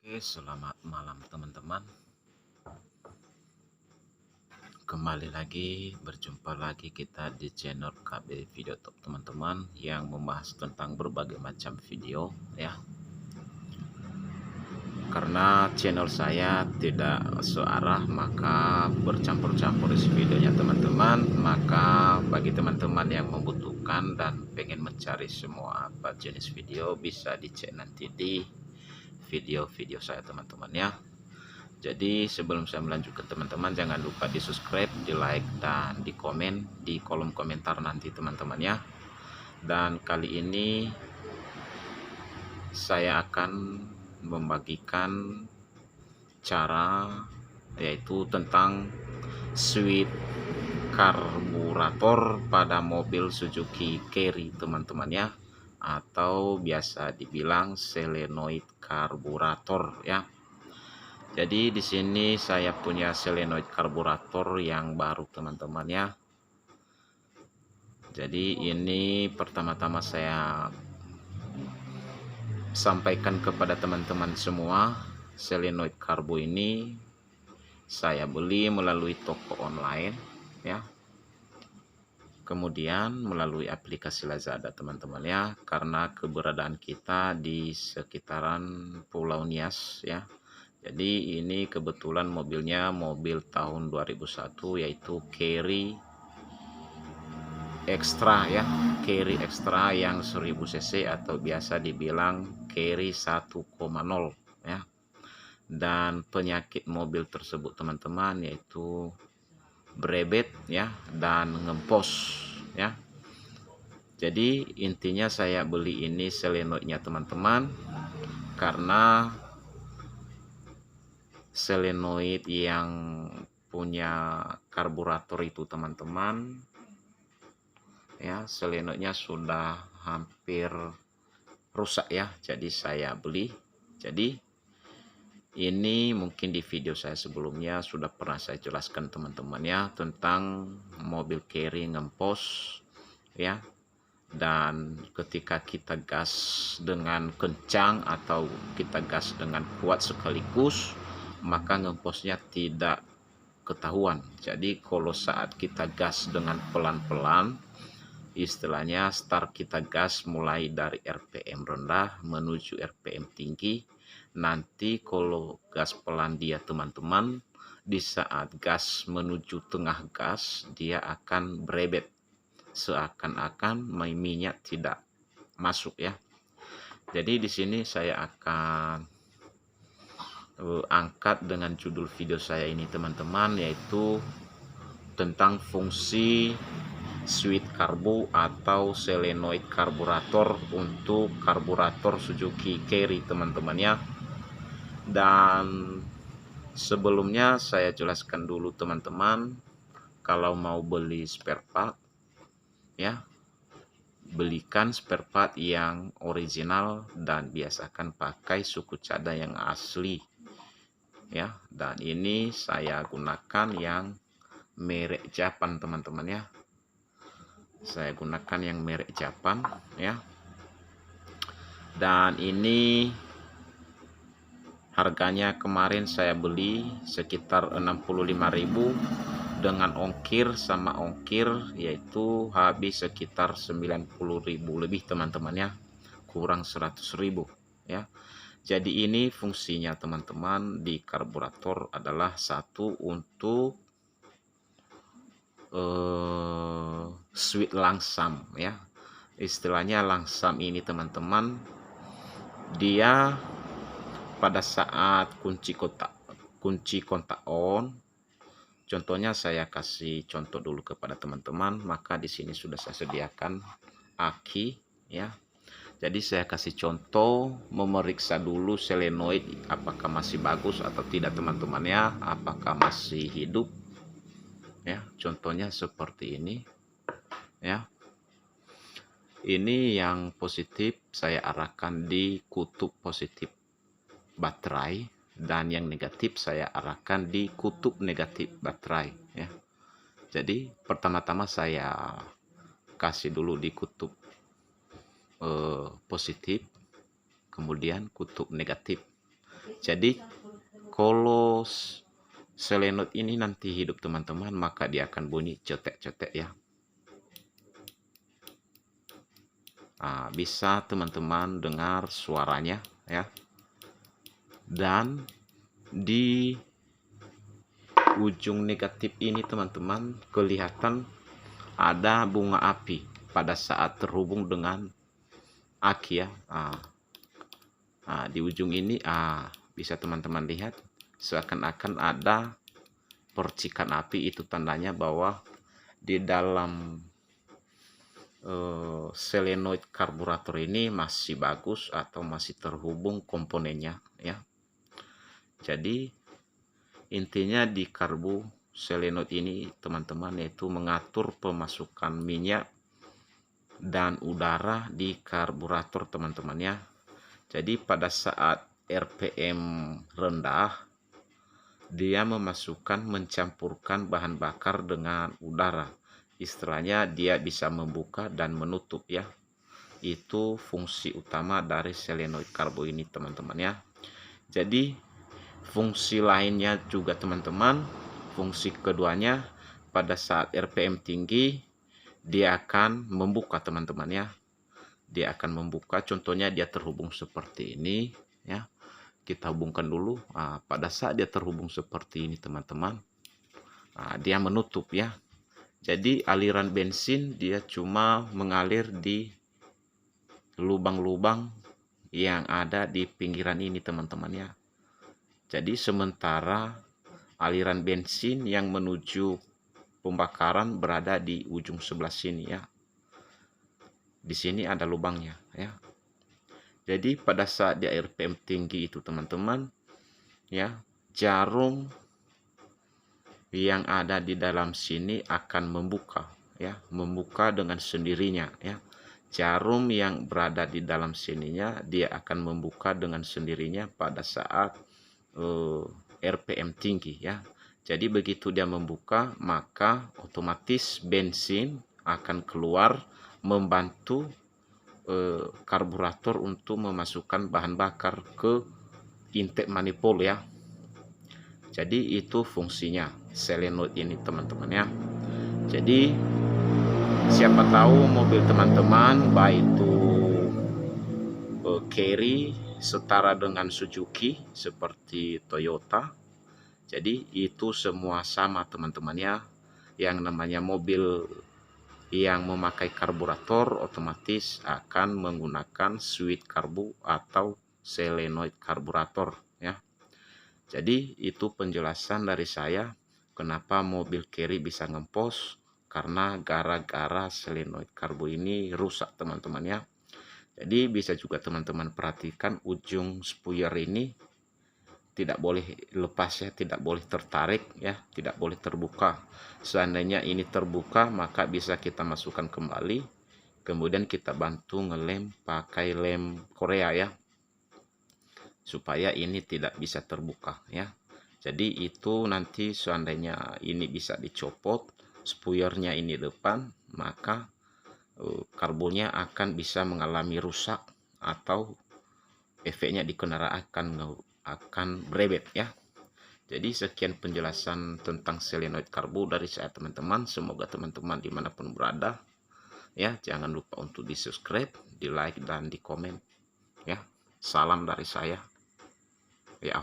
Oke, selamat malam teman-teman. Kembali lagi, berjumpa lagi kita di channel KB Video Top teman-teman, yang membahas tentang berbagai macam video ya. Karena channel saya tidak searah, maka bercampur-campur isi videonya teman-teman. Maka bagi teman-teman yang membutuhkan dan pengen mencari semua apa jenis video, bisa dicek nanti di video-video saya teman-teman ya. Jadi sebelum saya melanjutkan teman-teman, jangan lupa di subscribe, di like, dan di komen di kolom komentar nanti teman-teman ya. Dan kali ini saya akan membagikan cara, yaitu tentang switch karburator pada mobil Suzuki Carry teman-teman ya, atau biasa dibilang solenoid karburator ya. Jadi di sini saya punya solenoid karburator yang baru teman-teman ya. Jadi ini pertama-tama saya sampaikan kepada teman-teman semua, solenoid karbo ini saya beli melalui toko online ya. Kemudian melalui aplikasi Lazada teman-teman ya, karena keberadaan kita di sekitaran Pulau Nias ya. Jadi ini kebetulan mobilnya mobil tahun 2001, yaitu Carry Extra ya, Carry Extra yang 1000 cc atau biasa dibilang Carry 1,0 ya. Dan penyakit mobil tersebut teman-teman yaitu brebet ya dan ngempos ya. Jadi intinya saya beli ini solenoidnya teman-teman karena solenoid yang punya karburator itu teman-teman ya, solenoidnya sudah hampir rusak ya. Jadi saya beli. Jadi ini mungkin di video saya sebelumnya sudah pernah saya jelaskan teman-teman ya, tentang mobil Carry ngempos ya. Dan ketika kita gas dengan kencang atau kita gas dengan kuat sekaligus, maka ngemposnya tidak ketahuan. Jadi kalau saat kita gas dengan pelan-pelan, istilahnya start kita gas mulai dari RPM rendah menuju RPM tinggi, nanti kalau gas pelan dia teman-teman, di saat gas menuju tengah gas dia akan berebet, seakan-akan minyak tidak masuk ya. Jadi di sini saya akan angkat dengan judul video saya ini teman-teman, yaitu tentang fungsi switch karbo atau solenoid karburator untuk karburator Suzuki Carry teman-teman ya. Dan sebelumnya saya jelaskan dulu teman-teman, kalau mau beli spare part ya, belikan spare part yang original dan biasakan pakai suku cadang yang asli ya. Dan ini saya gunakan yang merek Japan teman-teman ya. Saya gunakan yang merek Japan ya. Dan ini harganya kemarin saya beli sekitar 65.000 dengan ongkir sama ongkir, yaitu habis sekitar 90.000 lebih teman-teman ya, kurang 100.000 ya. Jadi ini fungsinya teman-teman di karburator adalah satu, untuk switch langsam ya. Istilahnya langsam ini teman-teman, dia pada saat kunci kontak on, contohnya saya kasih contoh dulu kepada teman-teman, maka di sini sudah saya sediakan aki ya. Jadi saya kasih contoh memeriksa dulu solenoid apakah masih bagus atau tidak teman-teman ya, apakah masih hidup ya. Contohnya seperti ini ya. Ini yang positif saya arahkan di kutub positif baterai, dan yang negatif saya arahkan di kutub negatif baterai ya. Jadi pertama-tama saya kasih dulu di kutub positif, kemudian kutub negatif. Jadi kalau selenoid ini nanti hidup teman-teman, maka dia akan bunyi cetek-cetek ya. Nah, bisa teman-teman dengar suaranya ya. Dan di ujung negatif ini teman-teman kelihatan ada bunga api pada saat terhubung dengan aki ya. Di ujung ini bisa teman-teman lihat seakan-akan ada percikan api. Itu tandanya bahwa di dalam selenoid karburator ini masih bagus atau masih terhubung komponennya ya. Jadi intinya di karbu selenoid ini teman-teman yaitu mengatur pemasukan minyak dan udara di karburator teman-teman ya. Jadi pada saat RPM rendah dia mencampurkan bahan bakar dengan udara. Istilahnya dia bisa membuka dan menutup ya. Itu fungsi utama dari selenoid karbo ini teman-teman ya. Jadi fungsi lainnya juga teman-teman, fungsi keduanya pada saat RPM tinggi dia akan membuka teman-teman ya. Dia akan membuka, contohnya dia terhubung seperti ini ya. Kita hubungkan dulu. Pada saat dia terhubung seperti ini teman-teman, dia menutup ya. Jadi aliran bensin dia cuma mengalir di lubang-lubang yang ada di pinggiran ini teman-teman ya. Jadi sementara aliran bensin yang menuju pembakaran berada di ujung sebelah sini ya. Di sini ada lubangnya ya. Jadi pada saat dia RPM tinggi itu teman-teman ya, jarum yang ada di dalam sini akan membuka ya, membuka dengan sendirinya ya. Jarum yang berada di dalam sininya dia akan membuka dengan sendirinya pada saat RPM tinggi ya. Jadi begitu dia membuka, maka otomatis bensin akan keluar membantu karburator untuk memasukkan bahan bakar ke intake manifold ya. Jadi itu fungsinya selenoid ini teman-teman ya. Jadi siapa tahu mobil teman-teman baik itu Carry setara dengan Suzuki seperti Toyota. Jadi itu semua sama teman-teman ya. Yang namanya mobil yang memakai karburator otomatis akan menggunakan switch karbu atau selenoid karburator ya. Jadi itu penjelasan dari saya kenapa mobil Carry bisa ngempos, karena gara-gara selenoid karbu ini rusak teman-teman ya. Jadi bisa juga teman-teman perhatikan ujung spuyer ini tidak boleh lepas ya, tidak boleh tertarik ya, tidak boleh terbuka. Seandainya ini terbuka maka bisa kita masukkan kembali, kemudian kita bantu ngelem pakai lem Korea ya, supaya ini tidak bisa terbuka ya. Jadi itu nanti seandainya ini bisa dicopot, spuyernya ini depan, maka karbonya akan bisa mengalami rusak atau efeknya di kendaraan akan berebet ya. Jadi sekian penjelasan tentang selenoid karbo dari saya teman-teman. Semoga teman-teman dimanapun berada ya, jangan lupa untuk di subscribe, di like dan di komen ya. Salam dari saya ya.